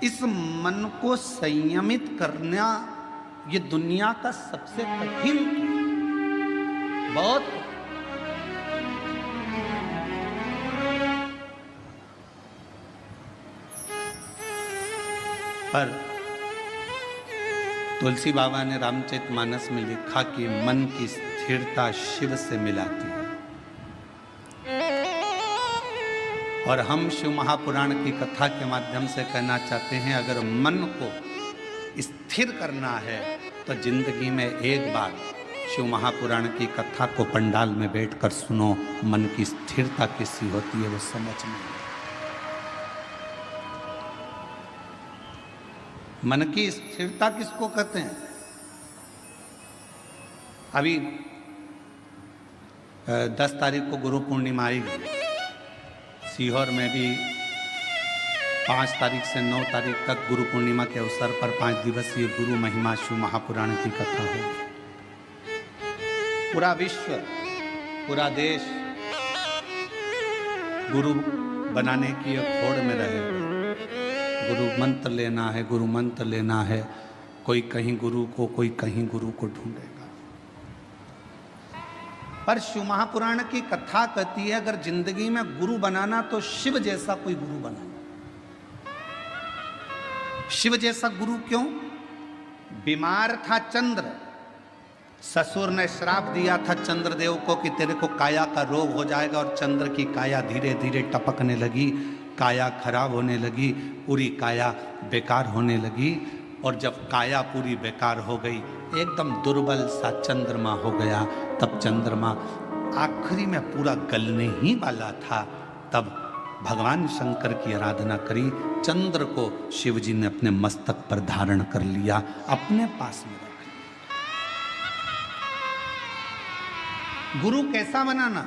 इस मन को संयमित करना ये दुनिया का सबसे कठिन, बहुत पर तुलसी बाबा ने रामचरितमानस में लिखा कि मन की स्थिरता शिव से मिलाती है। और हम शिव महापुराण की कथा के माध्यम से कहना चाहते हैं, अगर मन को स्थिर करना है तो जिंदगी में एक बार शिव महापुराण की कथा को पंडाल में बैठकर सुनो। मन की स्थिरता कैसी होती है वो समझ में। मन की स्थिरता किसको कहते हैं? अभी 10 तारीख को गुरु पूर्णिमा आएगी। सीहोर में भी 5 तारीख से 9 तारीख तक गुरु पूर्णिमा के अवसर पर 5 दिवसीय गुरु महिमा शिव महापुराण की कथा है। पूरा विश्व, पूरा देश गुरु बनाने की एक होड़ में रहे। गुरु मंत्र लेना है, गुरु मंत्र लेना है। कोई कहीं गुरु को, कोई कहीं गुरु को ढूंढेगा। पर शिव महापुराण की कथा कहती है, अगर जिंदगी में गुरु बनाना तो शिव जैसा कोई गुरु बनाना। शिव जैसा गुरु क्यों? बीमार था चंद्र, ससुर ने श्राप दिया था चंद्रदेव को कि तेरे को काया का रोग हो जाएगा। और चंद्र की काया धीरे धीरे टपकने लगी, काया खराब होने लगी, पूरी काया बेकार होने लगी। और जब काया पूरी बेकार हो गई, एकदम दुर्बल सा चंद्रमा हो गया। तब चंद्रमा आखिरी में पूरा गलने ही वाला था। तब भगवान शंकर की आराधना करी। चंद्र को शिवजी ने अपने मस्तक पर धारण कर लिया, अपने पास में रख लिया। गुरु कैसा बनाना?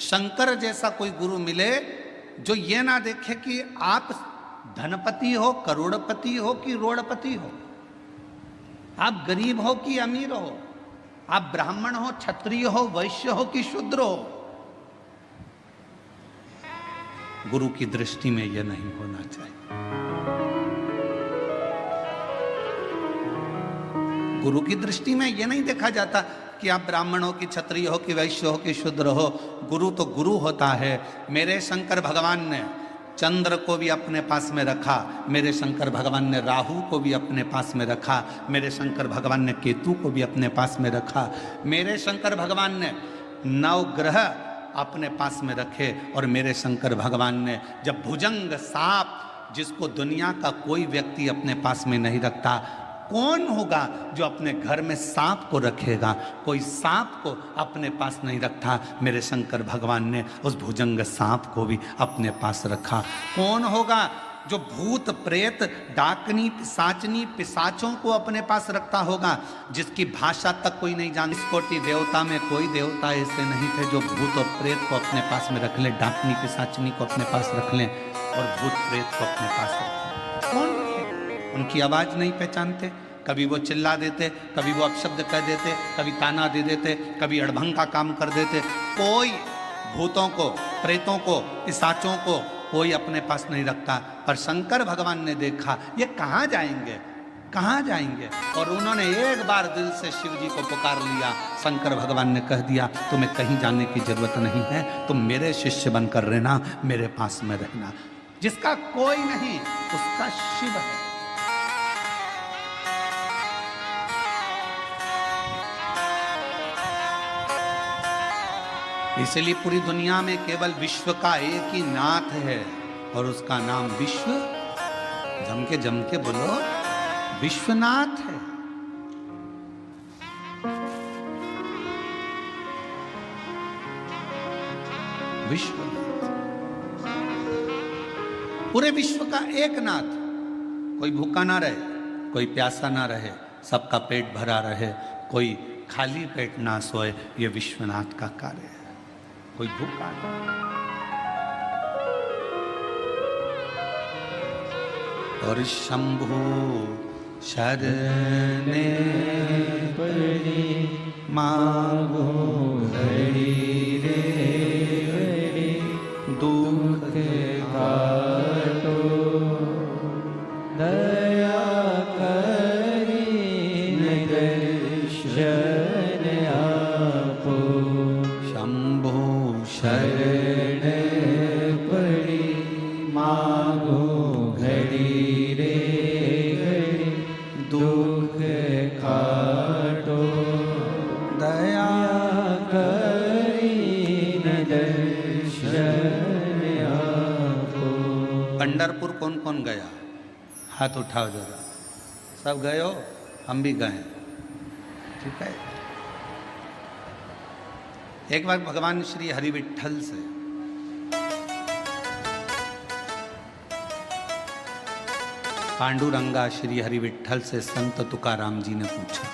शंकर जैसा कोई गुरु मिले जो ये ना देखे कि आप धनपति हो, करोड़पति हो कि रोड़पति हो, आप गरीब हो कि अमीर हो, आप ब्राह्मण हो, क्षत्रिय हो, वैश्य हो कि शूद्र हो। गुरु की दृष्टि में यह नहीं होना चाहिए। गुरु की दृष्टि में यह नहीं देखा जाता कि आप ब्राह्मण हो कि क्षत्रिय हो कि वैश्य हो कि शूद्र हो। गुरु तो गुरु होता है। मेरे शंकर भगवान ने चंद्र को भी अपने पास में रखा, मेरे शंकर भगवान ने राहु को भी अपने पास में रखा, मेरे शंकर भगवान ने केतु को भी अपने पास में रखा, मेरे शंकर भगवान ने 9 ग्रह अपने पास में रखे। और मेरे शंकर भगवान ने जब भुजंग सांप, जिसको दुनिया का कोई व्यक्ति अपने पास में नहीं रखता, कौन होगा जो अपने घर में सांप को रखेगा? कोई सांप को अपने पास नहीं रखता। मेरे शंकर भगवान ने उस भुजंग सांप को भी अपने पास रखा। कौन होगा जो भूत प्रेत डाकनी पिशाचनी पिशाचों को अपने पास रखता होगा, जिसकी भाषा तक कोई नहीं जानता? इस कोटि देवता में कोई देवता ऐसे नहीं थे जो भूत और प्रेत को अपने पास में रख ले, डाकनी पिशाचनी को अपने पास रख लें और भूत प्रेत को अपने पास रख लें। कौन? उनकी आवाज नहीं पहचानते। कभी वो चिल्ला देते, कभी वो अपशब्द कह देते, कभी ताना दे देते, कभी अड़भंग का काम कर देते। कोई भूतों को, प्रेतों को, पिशाचों को कोई अपने पास नहीं रखता। पर शंकर भगवान ने देखा ये कहाँ जाएंगे, कहाँ जाएंगे? और उन्होंने एक बार दिल से शिव जी को पुकार लिया। शंकर भगवान ने कह दिया, तुम्हें कहीं जाने की जरूरत नहीं है, तुम मेरे शिष्य बनकर रहना, मेरे पास में रहना। जिसका कोई नहीं उसका शिव है। इसलिए पूरी दुनिया में केवल विश्व का एक ही नाथ है और उसका नाम विश्व, जम के बोलो, विश्वनाथ है। विश्वनाथ, पूरे विश्व का एक नाथ। कोई भूखा ना रहे, कोई प्यासा ना रहे, सबका पेट भरा रहे, कोई खाली पेट ना सोए, ये विश्वनाथ का कार्य है। कोई भूखा नहीं। और शंभु शरणे पड़ी मांगो हरि रे दुख काटो मागो घड़ी रे घड़ी दुख काटो दया करीने दर्शन आपो। पंढरपुर कौन कौन गया? हाथ उठाओ जरा। सब गए हो? हम भी गए। ठीक है। एक बार भगवान श्री हरि विट्ठल से पांडुरंगा श्री हरि विट्ठल से संत तुकाराम जी ने पूछा,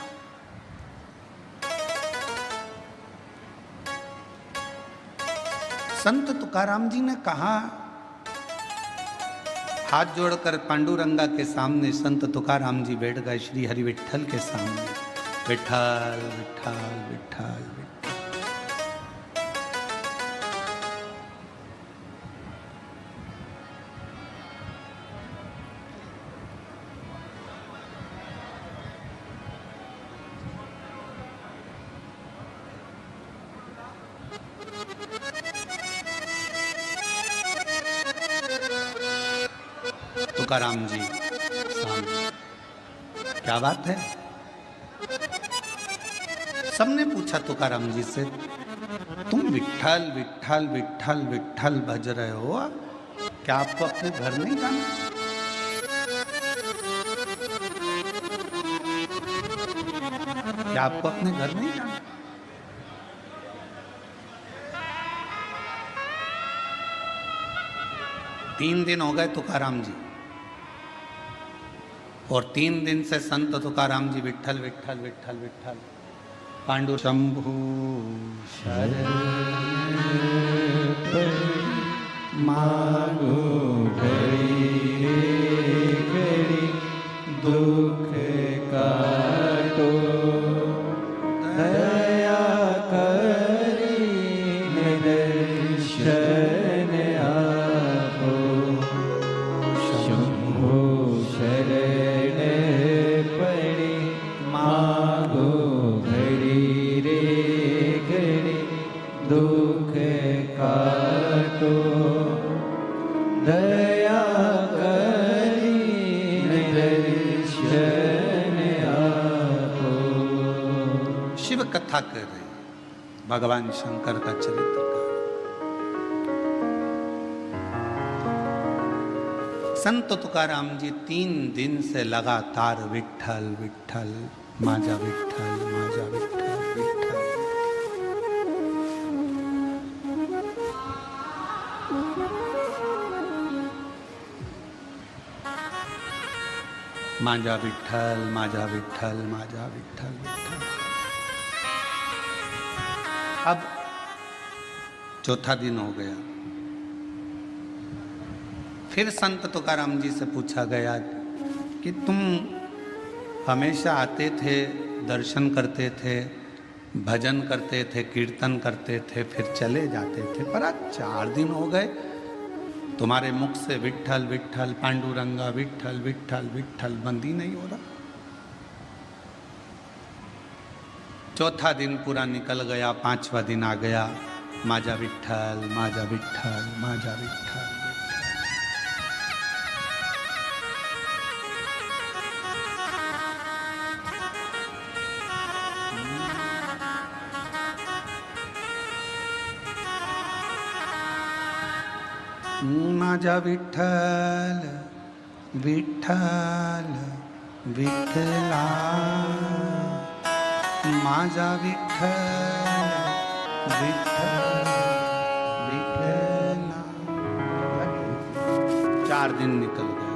संत तुकाराम जी ने कहा, हाथ जोड़कर पांडुरंगा के सामने संत तुकाराम जी बैठ गए श्री हरि विट्ठल के सामने। विट्ठल विट्ठल विट्ठल विट्ठल। तुकाराम जी सामने, क्या बात है? सबने पूछा तुकाराम जी से, तुम विट्ठल विट्ठल विट्ठल विट्ठल भज रहे हो, क्या आपको अपने घर नहीं जाना? क्या आपको अपने घर नहीं जाना? तीन दिन हो गए तुकाराम जी, और 3 दिन से संत तुकाराम जी विट्ठल विट्ठल विट्ठल विट्ठल। पांडु शंभु शरण मागो घड़ी रे घड़ी दुख काटो दया करीने दर्शन आपो। शंभो शरण पड़ी मागो घड़ी रे घड़ी दुख काटो दया करीने दर्शन आपो। शिव कथा कर रहे भगवान शंकर का चरित्र का। संत तुकाराम जी 3 दिन से लगातार विट्ठल विट्ठल माजा विट्ठल माजा विट्ठल विट्ठल। माजा विट्ठल माजा विट्ठल माजा विट्ठल विट्ठल। अब 4था दिन हो गया। फिर संत तुकाराम जी से पूछा गया कि तुम हमेशा आते थे, दर्शन करते थे, भजन करते थे, कीर्तन करते थे, फिर चले जाते थे, पर आज 4 दिन हो गए तुम्हारे मुख से विट्ठल विट्ठल पांडुरंगा विट्ठल विट्ठल विट्ठल बंद ही नहीं हो रहा। 4था दिन पूरा निकल गया, 5वां दिन आ गया, माजा विट्ठल माजा विट्ठल माजा विट्ठल। माजा विट्ठल विट्ठल विठ्ठला माजा विट्ठल विट्ठल विठ्ठला। 4 दिन निकल गए।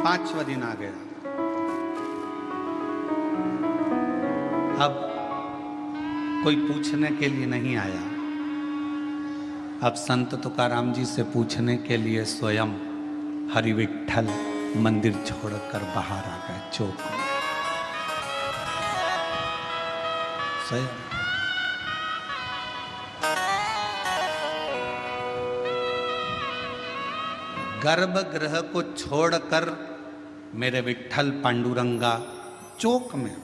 5वां दिन आ गया। अब कोई पूछने के लिए नहीं आया। अब संत तुकाराम जी से पूछने के लिए स्वयं हरि विट्ठल मंदिर छोड़कर बाहर आ गए चौक में। स्वयं गर्भगृह को छोड़कर मेरे विट्ठल पांडुरंगा चौक में,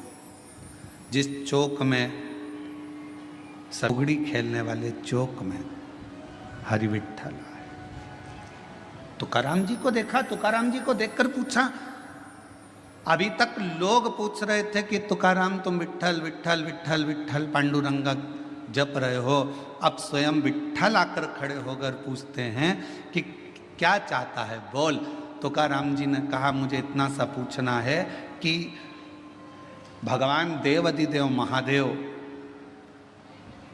जिस चौक में सगड़ी खेलने वाले चौक में हरि विठ्ठल आए। तुकाराम जी को देखा, तुकाराम जी को देखकर पूछा, अभी तक लोग पूछ रहे थे कि तुकाराम तुम विठ्ठल विठ्ठल विठ्ठल विठ्ठल पांडुरंगा जप रहे हो, अब स्वयं विठ्ठल आकर खड़े होकर पूछते हैं कि क्या चाहता है, बोल। तुकाराम जी ने कहा, मुझे इतना सा पूछना है कि भगवान देवाधिदेव महादेव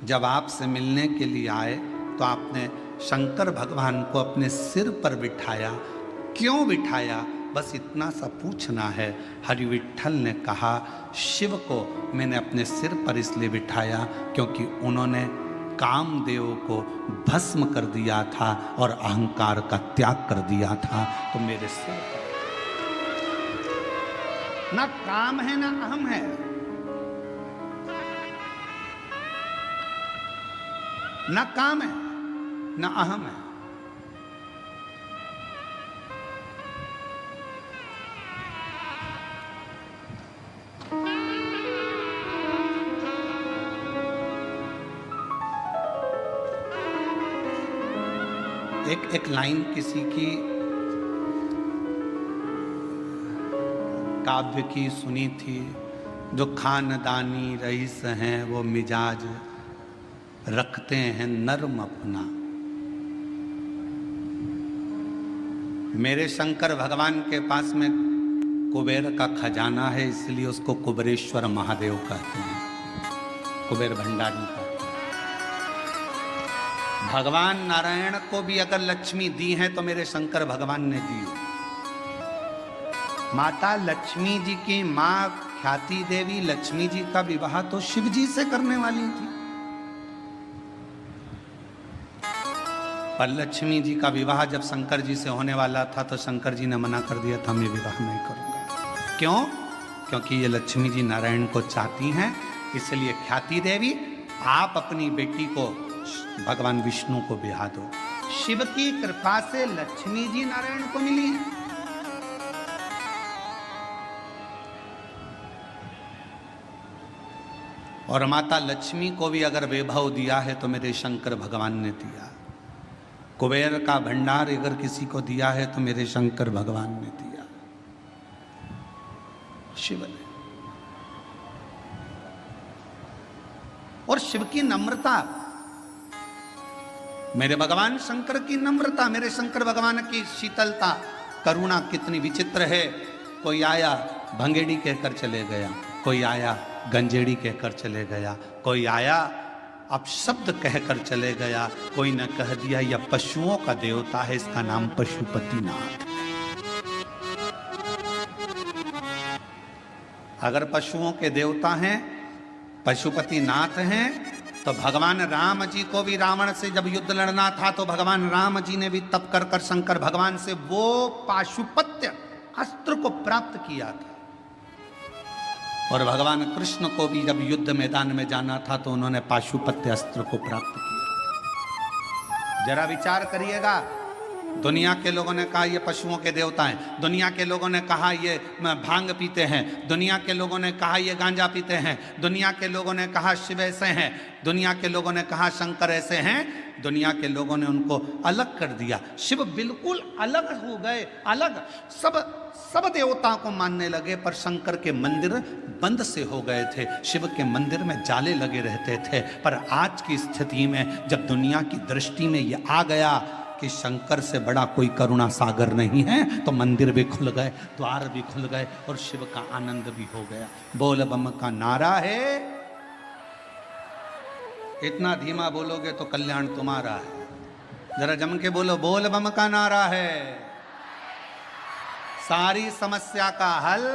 जब आपसे मिलने के लिए आए तो आपने शंकर भगवान को अपने सिर पर बिठाया, क्यों बिठाया, बस इतना सा पूछना है। हरि विठ्ठल ने कहा, शिव को मैंने अपने सिर पर इसलिए बिठाया क्योंकि उन्होंने कामदेव को भस्म कर दिया था और अहंकार का त्याग कर दिया था, तो मेरे सिर पर ना काम है ना अहम है, ना काम है ना अहम है। एक लाइन किसी की काव्य की सुनी थी, जो खानदानी रईस हैं वो मिजाज रखते हैं नर्म अपना। मेरे शंकर भगवान के पास में कुबेर का खजाना है, इसलिए उसको कुबेरेश्वर महादेव कहते हैं, कुबेर भंडारी का। भगवान नारायण को भी अगर लक्ष्मी दी है तो मेरे शंकर भगवान ने दी। माता लक्ष्मी जी की मां ख्याति देवी लक्ष्मी जी का विवाह तो शिव जी से करने वाली थी, पर लक्ष्मी जी का विवाह जब शंकर जी से होने वाला था तो शंकर जी ने मना कर दिया था, मैं विवाह नहीं करूंगा। क्यों? क्योंकि ये लक्ष्मी जी नारायण को चाहती हैं, इसलिए ख्याति देवी आप अपनी बेटी को भगवान विष्णु को ब्याह दो। शिव की कृपा से लक्ष्मी जी नारायण को मिली है। और माता लक्ष्मी को भी अगर वैभव दिया है तो मेरे शंकर भगवान ने दिया। कुबेर का भंडार अगर किसी को दिया है तो मेरे शंकर भगवान ने दिया, शिव ने। और शिव की नम्रता, मेरे भगवान शंकर की नम्रता, मेरे शंकर भगवान की शीतलता, करुणा कितनी विचित्र है। कोई आया भंगेड़ी कहकर चले गया, कोई आया गंजेड़ी कहकर चले गया, कोई आया अपशब्द कहकर चले गया, कोई न कह दिया यह पशुओं का देवता है, इसका नाम पशुपतिनाथ। अगर पशुओं के देवता हैं, पशुपतिनाथ हैं, तो भगवान राम जी को भी रावण से जब युद्ध लड़ना था तो भगवान राम जी ने भी तप कर कर शंकर भगवान से वो पाशुपत्य अस्त्र को प्राप्त किया था। और भगवान कृष्ण को भी जब युद्ध मैदान में जाना था तो उन्होंने पाशुपत्य अस्त्र को प्राप्त किया। जरा विचार करिएगा, दुनिया के लोगों ने कहा ये पशुओं के देवता हैं, दुनिया के लोगों ने कहा ये भांग पीते हैं, दुनिया के लोगों ने कहा ये गांजा पीते हैं, दुनिया के लोगों ने कहा शिव ऐसे हैं, दुनिया के लोगों ने कहा शंकर ऐसे हैं। दुनिया के लोगों ने उनको अलग कर दिया। शिव बिल्कुल अलग हो गए, अलग सब देवताओं को मानने लगे, पर शंकर के मंदिर बंद से हो गए थे, शिव के मंदिर में जाले लगे रहते थे। पर आज की स्थिति में जब दुनिया की दृष्टि में ये आ गया कि शंकर से बड़ा कोई करुणा सागर नहीं है, तो मंदिर भी खुल गए, द्वार भी खुल गए और शिव का आनंद भी हो गया। बोल बम का नारा है, इतना धीमा बोलोगे तो कल्याण तुम्हारा है। जरा जम के बोलो, बोल बम का नारा है, सारी समस्या का हल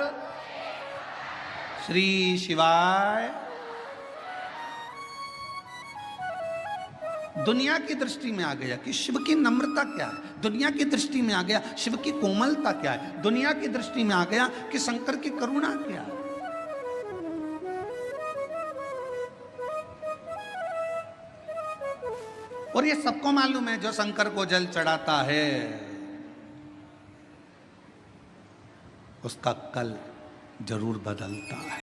श्री शिवाय। दुनिया की दृष्टि में आ गया कि शिव की नम्रता क्या है, दुनिया की दृष्टि में आ गया शिव की कोमलता क्या है, दुनिया की दृष्टि में आ गया कि शंकर की करुणा क्या है। और ये सबको मालूम है, जो शंकर को जल चढ़ाता है उसका कल जरूर बदलता है।